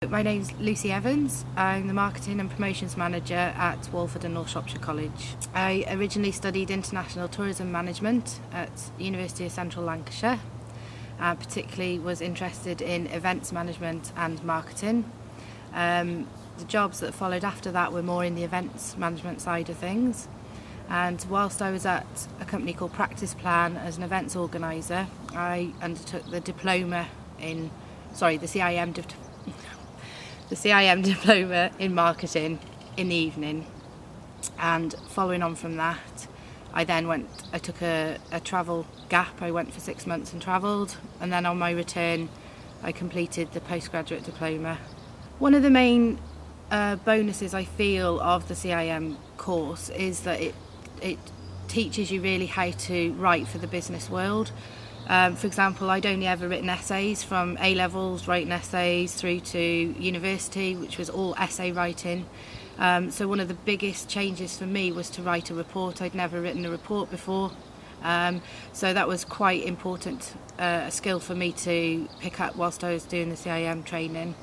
My name's Lucy Evans. I'm the Marketing and Promotions Manager at Walford and North Shropshire College. I originally studied International Tourism Management at University of Central Lancashire. I particularly was interested in events management and marketing. The jobs that followed after that were more in the events management side of things. And whilst I was at a company called Practice Plan as an events organiser, I undertook the CIM Diploma in Marketing in the evening. And following on from that, I took a travel gap. I went for 6 months and travelled, and then on my return I completed the Postgraduate Diploma. One of the main bonuses I feel of the CIM course is that it teaches you really how to write for the business world. For example, I'd only ever written essays from A-levels, writing essays through to university, which was all essay writing. So one of the biggest changes for me was to write a report. I'd never written a report before. So that was quite important, a skill for me to pick up whilst I was doing the CIM training.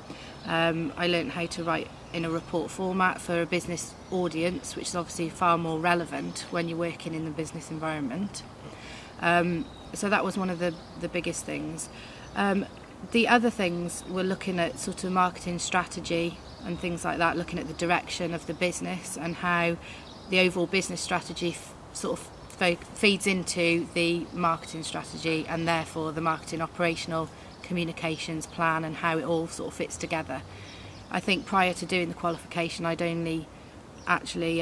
I learned how to write in a report format for a business audience, which is obviously far more relevant when you're working in the business environment. So that was one of the biggest things. The other things were looking at sort of marketing strategy and things like that, looking at the direction of the business and how the overall business strategy sort of feeds into the marketing strategy, and therefore the marketing operational communications plan and how it all sort of fits together. I think prior to doing the qualification, I'd only actually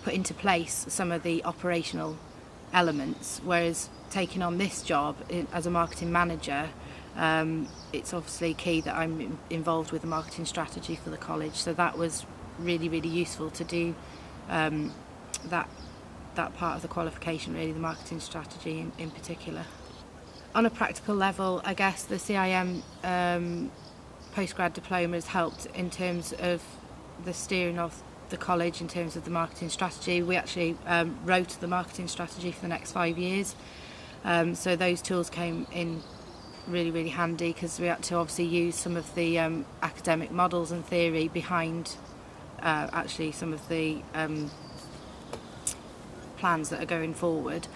put into place some of the operational elements, whereas taking on this job as a marketing manager, it's obviously key that I'm involved with the marketing strategy for the college, so that was really, really useful to do that part of the qualification, really, the marketing strategy in particular. On a practical level, I guess the CIM Postgrad Diploma has helped in terms of the steering of the college in terms of the marketing strategy. We actually wrote the marketing strategy for the next 5 years. So those tools came in really, really handy, because we had to obviously use some of the academic models and theory behind actually some of the plans that are going forward.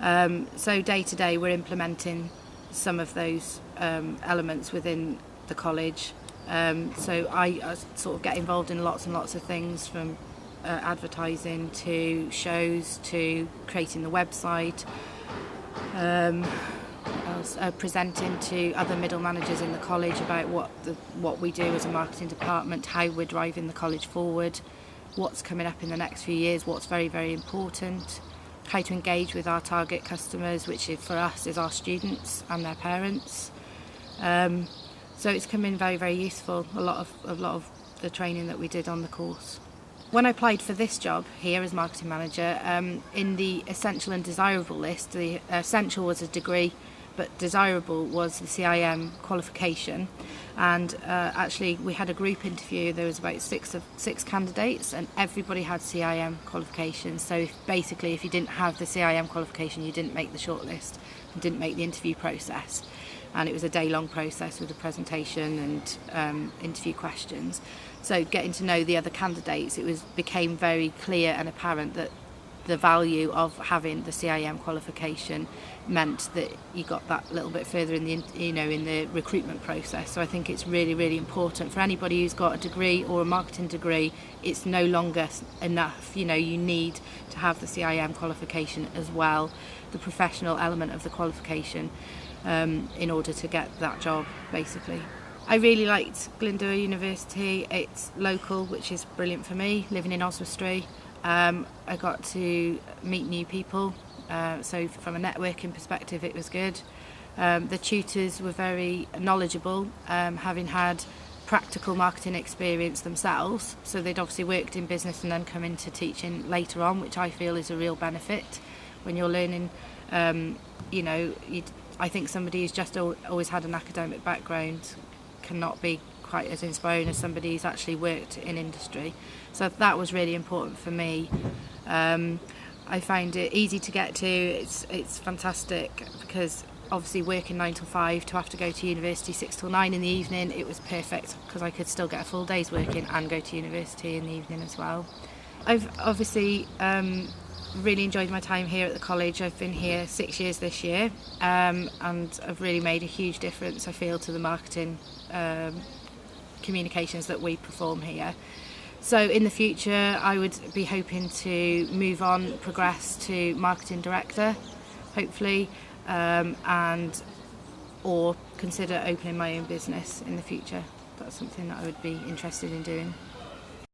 So day to day we're implementing some of those elements within the college. So I sort of get involved in lots and lots of things, from advertising to shows to creating the website, presenting to other middle managers in the college about what we do as a marketing department, how we're driving the college forward, what's coming up in the next few years, what's very, very important, how to engage with our target customers, which for us is our students and their parents. So it's come in very, very useful, a lot of the training that we did on the course. When I applied for this job here as marketing manager, in the essential and desirable list, the essential was a degree, but desirable was the CIM qualification. And actually we had a group interview. There was about six candidates, and everybody had CIM qualifications. So basically if you didn't have the CIM qualification, you didn't make the shortlist and didn't make the interview process. And it was a day-long process with a presentation and interview questions. So getting to know the other candidates, became very clear and apparent that the value of having the CIM qualification meant that you got that little bit further in the recruitment process. So I think it's really, really important for anybody who's got a degree or a marketing degree. It's no longer enough. You need to have the CIM qualification as well, the professional element of the qualification, in order to get that job, basically. I really liked Glyndwr University. It's local, which is brilliant for me, living in Oswestry. I got to meet new people, so from a networking perspective it was good. The tutors were very knowledgeable, having had practical marketing experience themselves, so they'd obviously worked in business and then come into teaching later on, which I feel is a real benefit when you're learning. I think somebody who's just always had an academic background cannot be quite as inspiring as somebody who's actually worked in industry. So that was really important for me. I find it easy to get to. It's fantastic because obviously working 9 till 5 to have to go to university 6 till 9 in the evening, it was perfect because I could still get a full day's working and go to university in the evening as well. I've obviously really enjoyed my time here at the college. I've been here 6 years this year, and I've really made a huge difference, I feel, to the marketing communications that we perform here. So in the future I would be hoping to move on, progress to marketing director, hopefully, and or consider opening my own business in the future. That's something that I would be interested in doing.